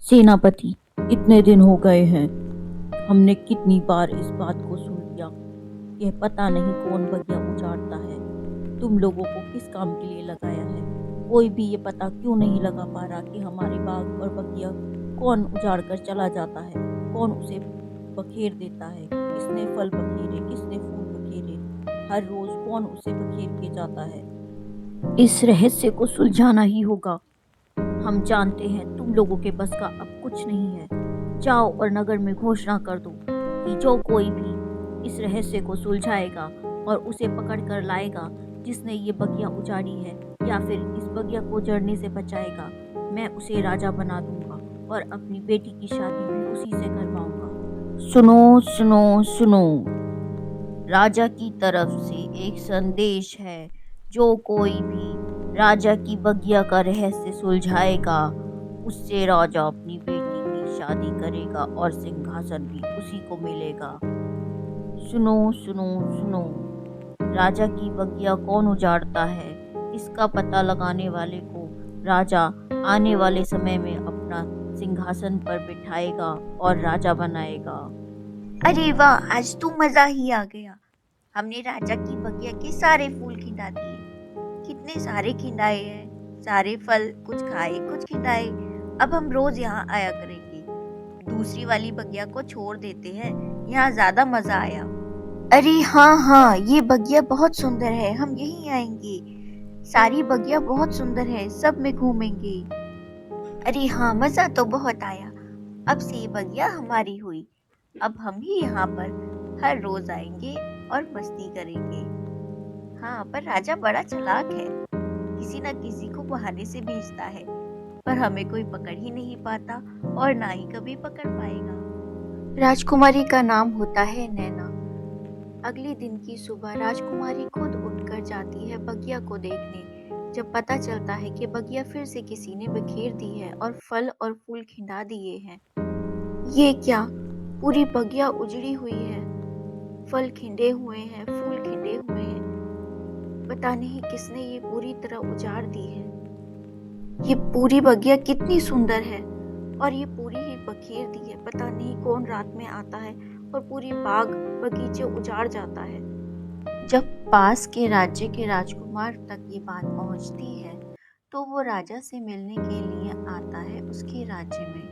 सेनापति, इतने दिन हो गए हैं। हमने कितनी बार इस बात को सुन लिया। यह पता नहीं कौन बगिया उजाड़ता है। तुम लोगों को किस काम के लिए लगाया है? कोई भी ये पता क्यों नहीं लगा पा रहा कि हमारे बाग और बगिया कौन उजाड़ कर चला जाता है, कौन उसे बखेर देता है, किसने फल बखेरे, किसने फूल बखेरे, हर रोज कौन उसे बखेर के जाता है। इस रहस्य को सुलझाना ही होगा। हम जानते हैं तुम लोगों के बस का अब कुछ नहीं है। जाओ और नगर में घोषणा कर दो कि जो कोई भी इस रहस्य को सुलझाएगा और उसे पकड़ कर लाएगा जिसने ये बगिया उजाड़ी है, या फिर इस बगिया को जड़ने से बचाएगा, मैं उसे राजा बना दूंगा और अपनी बेटी की शादी भी उसी से करवाऊंगा। सुनो सुनो सुनो, राजा की तरफ से एक संदेश है। जो कोई भी राजा की बगिया का रहस्य सुलझाएगा, उससे राजा अपनी बेटी की शादी करेगा और सिंहासन भी उसी को मिलेगा। सुनो सुनो सुनो, राजा की बगिया कौन उजाड़ता है, इसका पता लगाने वाले को राजा आने वाले समय में अपना सिंहासन पर बिठाएगा और राजा बनाएगा। अरे वाह, आज तो मजा ही आ गया। हमने राजा की बगिया के सारे फूल खिंडा दिए। कितने सारे खिंडाए हैं, सारे फल, कुछ खाए कुछ खिंडाए। अब हम रोज यहाँ आया करेंगे। दूसरी वाली बगिया को छोड़ देते हैं, यहाँ ज्यादा मजा आया। अरे हाँ हाँ, ये बगिया बहुत सुंदर है, हम यहीं आएंगे। सारी बगिया बहुत सुंदर है, सब में घूमेंगे। अरे हाँ, मजा तो बहुत आया। अब से ये बगिया हमारी हुई। अब हम ही यहाँ पर हर रोज आएंगे और मस्ती करेंगे। हाँ, पर राजा बड़ा चालाक है। किसी न किसी को बहाने से भेजता है, पर हमें कोई पकड़ ही नहीं पाता और ना ही कभी पकड़ पाएगा। राजकुमारी का नाम होता है नैना। अगले दिन की सुबह राजकुमारी खुद उठकर जाती है बगिया को देखने। जब पता चलता है कि बगिया फिर से किसी ने बिखेर दी है और फल और फूल खिंडा दिए हैं। ये क्या, पूरी बगिया उजड़ी हुई है। फल खिंडे हुए हैं, फूल खिंडे हुए हैं। पता नहीं किसने ये पूरी तरह उजाड़ दी है। ये पूरी बगिया कितनी सुंदर है और ये पूरी ही बखेर दी है। पता नहीं कौन रात में आता है और पूरी बाग बगीचे उजाड़ जाता है। जब पास के राज्य के राजकुमार तक ये बात पहुंचती है, तो वो राजा से मिलने के लिए आता है उसके राज्य में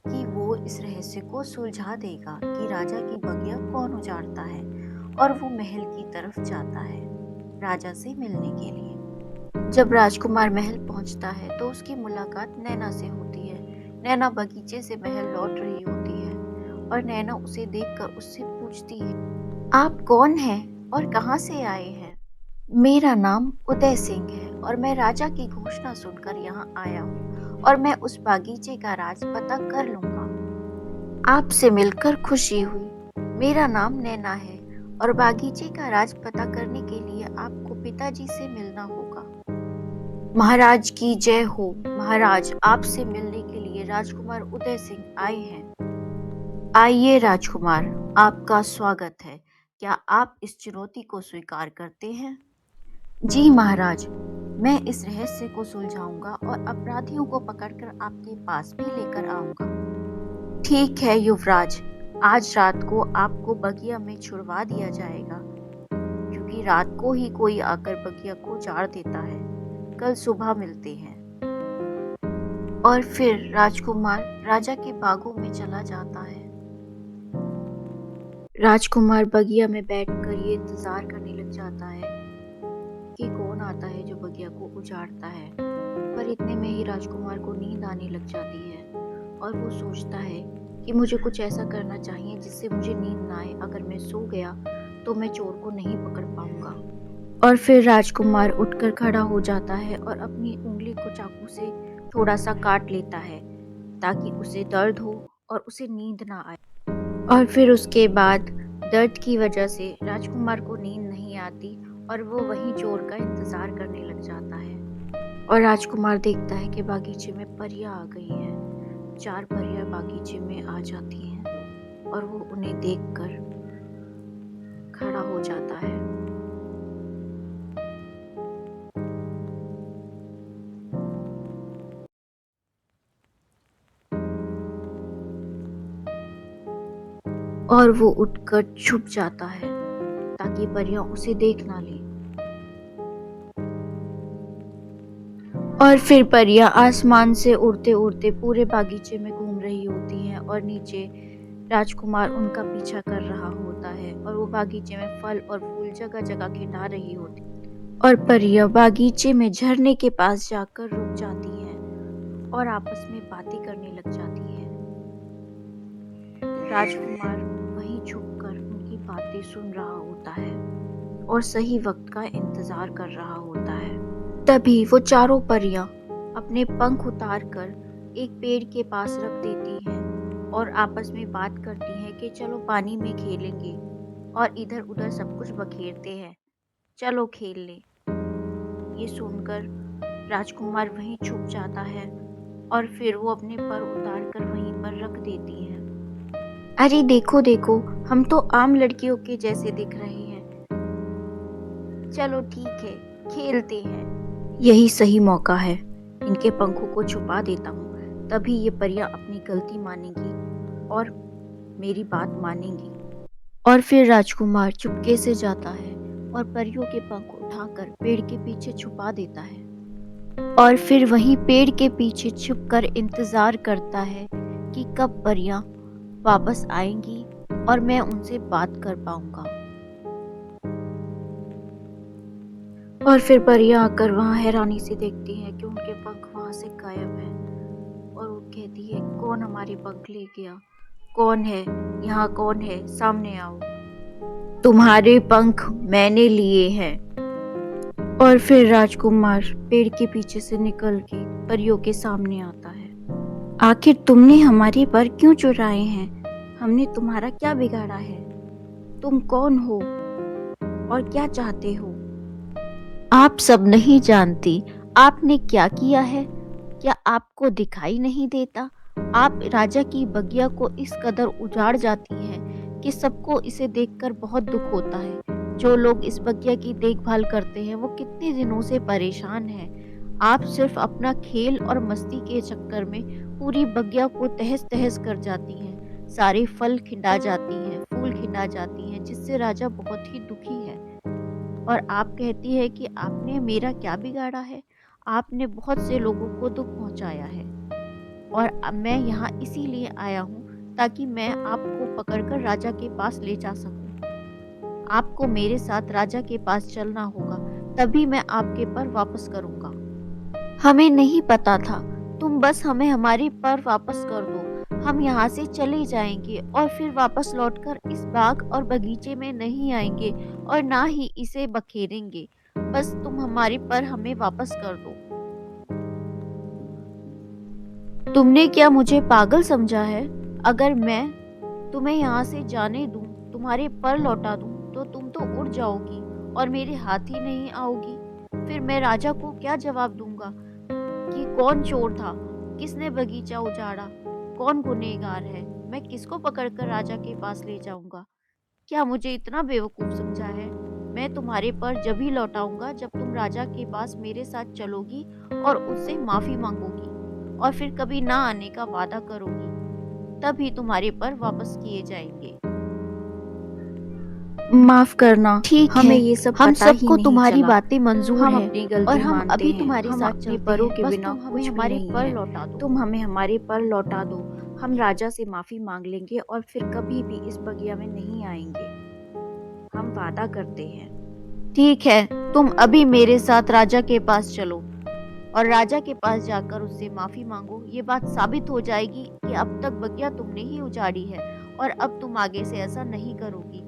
कि वो इस रहस्य को सुलझा देगा कि राजा की बगिया कौन उजाड़ता है। और वो महल की तरफ जाता है राजा से मिलने के लिए। जब राजकुमार महल पहुंचता है तो उसकी मुलाकात नैना से होती है। नैना बगीचे से महल लौट रही होती है और नैना उसे देखकर उससे पूछती है, आप कौन हैं और कहाँ से आए हैं? मेरा नाम उदय सिंह है और मैं राजा की घोषणा सुनकर यहाँ आया हूँ और मैं उस बागीचे का राज पता कर लूंगा। आपसे मिलकर खुशी हुई। मेरा नाम नैना है और बागीचे का राज पता करने के लिए आपको पिताजी से मिलना होगा। महाराज की जय हो। महाराज, आपसे मिलने के लिए राजकुमार उदय सिंह आए हैं। आइए राजकुमार, आपका स्वागत है। क्या आप इस चुनौती को स्वीकार करते हैं? जी महाराज, मैं इस रहस्य को सुलझाऊंगा और अपराधियों को पकड़कर आपके पास भी लेकर आऊंगा। ठीक है युवराज, आज रात को आपको बगिया में छुड़वा दिया जाएगा, क्योंकि रात को ही कोई आकर बगिया को उजाड़ देता है। कल सुबह मिलते हैं। और फिर राजकुमार राजा के बागों में चला जाता है। राजकुमार बगिया में बैठकर ये इंतजार करने लग जाता है कि कौन आता है जो बगिया को उजाड़ता है। पर इतने में ही राजकुमार को नींद आने लग जाती है और वो सोचता है कि मुझे कुछ ऐसा करना चाहिए जिससे मुझे नींद ना आए। अगर मैं सो गया तो मैं चोर को नहीं पकड़ पाऊंगा। और फिर राजकुमार उठकर खड़ा हो जाता है और अपनी उंगली को चाकू से थोड़ा सा काट लेता है ताकि उसे दर्द हो और उसे नींद ना आए। और फिर उसके बाद दर्द की वजह से राजकुमार को नींद नहीं आती और वो वहीं चोर का इंतजार करने लग जाता है। और राजकुमार देखता है कि बागीचे में परियां आ गई हैं। 4 परियां बागीचे में आ जाती हैं और वो उन्हें देखकर खड़ा हो जाता है। और वो उठकर छुप जाता है ताकि परियां उसे देख ना लें। और फिर परियां आसमान से उड़ते उड़ते पूरे बागीचे में घूम रही होती हैं और नीचे राजकुमार उनका पीछा कर रहा होता है और वो बागीचे में फल और फूल जगह जगह खिंडा रही होती और परियां बागीचे में झरने के पास जाकर रुक जाती हैं और आपस में बातें करने लग जाती हैं। राजकुमार वहीं छुपकर उनकी बातें सुन रहा होता है और सही वक्त का इंतजार कर रहा होता है। तभी वो चारों परियां अपने पंख उतारकर एक पेड़ के पास रख देती हैं और आपस में बात करती हैं कि चलो पानी में खेलेंगे और इधर उधर सब कुछ बखेरते हैं, चलो खेल ले। ये सुनकर राजकुमार वहीं छुप जाता है और फिर वो अपने पर उतारकर वहीं पर रख देती हैं। अरे देखो देखो, हम तो आम लड़कियों के जैसे दिख रहे हैं, चलो ठीक है खेलते हैं। यही सही मौका है, इनके पंखों को छुपा देता हूँ, तभी ये परियां अपनी गलती मानेंगी और मेरी बात मानेंगी। और फिर राजकुमार चुपके से जाता है और परियों के पंख उठाकर पेड़ के पीछे छुपा देता है और फिर वहीं पेड़ के पीछे छुपकर इंतजार करता है कि कब परियां वापस आएंगी और मैं उनसे बात कर पाऊंगा। और फिर परियां आकर वहां हैरानी से देखती हैं कि उनके पंख वहां से गायब हैं और वो कहती है, कौन हमारे पंख ले गया? कौन है यहाँ? कौन है? सामने आओ, तुम्हारे पंख मैंने लिए हैं। और फिर राजकुमार पेड़ के पीछे से निकल के परियों के सामने आता है। आखिर तुमने हमारे पर क्यों चुराए हैं? हमने तुम्हारा क्या बिगाड़ा है? तुम कौन हो और क्या चाहते हो? आप सब नहीं जानती आपने क्या किया है? क्या आपको दिखाई नहीं देता? आप राजा की बगिया को इस कदर उजाड़ जाती हैं कि सबको इसे देखकर बहुत दुख होता है। जो लोग इस बगिया की देखभाल करते हैं वो कितने दिनों से परेशान हैं। आप सिर्फ अपना खेल और मस्ती के चक्कर में पूरी बगिया को तहस तहस कर जाती हैं। सारे फल खिंडा जाती हैं, फूल खिंडा जाती हैं, जिससे राजा बहुत ही दुखी है। और आप कहती है कि आपने मेरा क्या बिगाड़ा है? आपने बहुत से लोगों को दुख पहुंचाया है और अब मैं यहाँ इसीलिए आया हूँ ताकि मैं आपको पकड़कर राजा के पास ले जा सकूं। आपको मेरे साथ राजा के पास चलना होगा, तभी मैं आपके पर वापस करूंगा। हमें नहीं पता था, तुम बस हमें हमारे पर वापस कर दो, हम यहाँ से चले जाएंगे और फिर वापस लौटकर इस बाग और बगीचे में नहीं आएंगे और ना ही इसे बखेरेंगे। बस तुम हमारे पर हमें वापस कर दो। तुमने क्या मुझे पागल समझा है? अगर मैं तुम्हें यहाँ से जाने दूं, तुम्हारे पर लौटा दूं, तो तुम तो उड़ जाओगी और मेरे हाथ ही नहीं आओगी। फिर मैं राजा को क्या जवाब दूंगा कि कौन चोर था, किसने बगीचा उजाड़ा, कौन गुनहगार है? मैं किसको पकड़कर राजा के पास ले जाऊंगा? क्या मुझे इतना बेवकूफ समझा है? मैं तुम्हारे पर जब ही लौटाऊंगा जब तुम राजा के पास मेरे साथ चलोगी और उससे माफी मांगोगी और फिर कभी ना आने का वादा करोगी, तभी तुम्हारे पर वापस किए जाएंगे। माफ करना, ठीक हमें ये सब हम सबको तुम्हारी बातें मंजूर हम है अपनी गलती और हम मानते अभी हैं। तुम्हारे हम साथ अपने चलते परों हैं। के बस बिना तुम हमें कुछ भी हमारे नहीं पर है। लौटा दो। तुम हमें हमारे पर लौटा दो, हम राजा से माफी मांग लेंगे और फिर कभी भी इस बगिया में नहीं आएंगे, हम वादा करते हैं। ठीक है, तुम अभी मेरे साथ राजा के पास चलो और राजा के पास जाकर उससे माफी मांगो। ये बात साबित हो जाएगी कि अब तक बगिया तुमने ही उजाड़ी है और अब तुम आगे से ऐसा नहीं करोगी।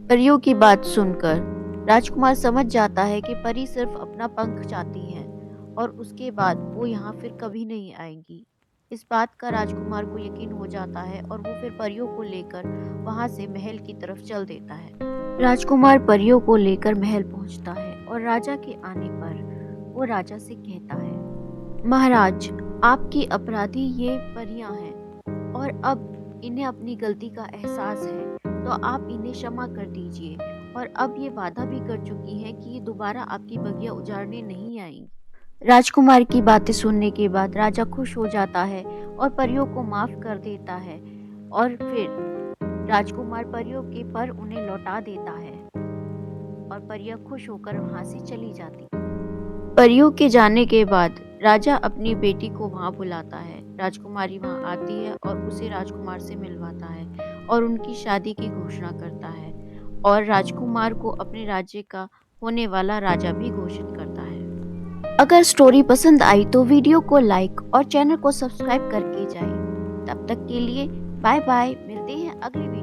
परियों की बात सुनकर राजकुमार समझ जाता है कि परी सिर्फ अपना पंख चाहती हैं और उसके बाद वो यहाँ फिर कभी नहीं आएंगी। इस बात का राजकुमार को यकीन हो जाता है और वो फिर परियों को लेकर वहां से महल की तरफ चल देता है। राजकुमार परियों को लेकर महल पहुंचता है और राजा के आने पर वो राजा से कहता है, महाराज, आपकी अपराधी ये परियां हैं और अब इन्हें अपनी गलती का एहसास है, तो आप इन्हें क्षमा कर दीजिए और अब ये वादा भी कर चुकी हैं कि ये दोबारा आपकी बगिया उजाड़ने नहीं आएंगी। राजकुमार की बातें सुनने के बाद राजा खुश हो जाता है और परियों को माफ कर देता है और फिर राजकुमार परियों के पर उन्हें लौटा देता है और परियां खुश होकर वहां से चली जाती। परियों के जाने के बाद राजा अपनी बेटी को वहां बुलाता है। राजकुमारी वहां आती है और उसे राजकुमार से मिलवाता है और उनकी शादी की घोषणा करता है और राजकुमार को अपने राज्य का होने वाला राजा भी घोषित करता है। अगर स्टोरी पसंद आई तो वीडियो को लाइक और चैनल को सब्सक्राइब करके जाएं। तब तक के लिए बाय बाय, मिलते हैं अगली वीडियो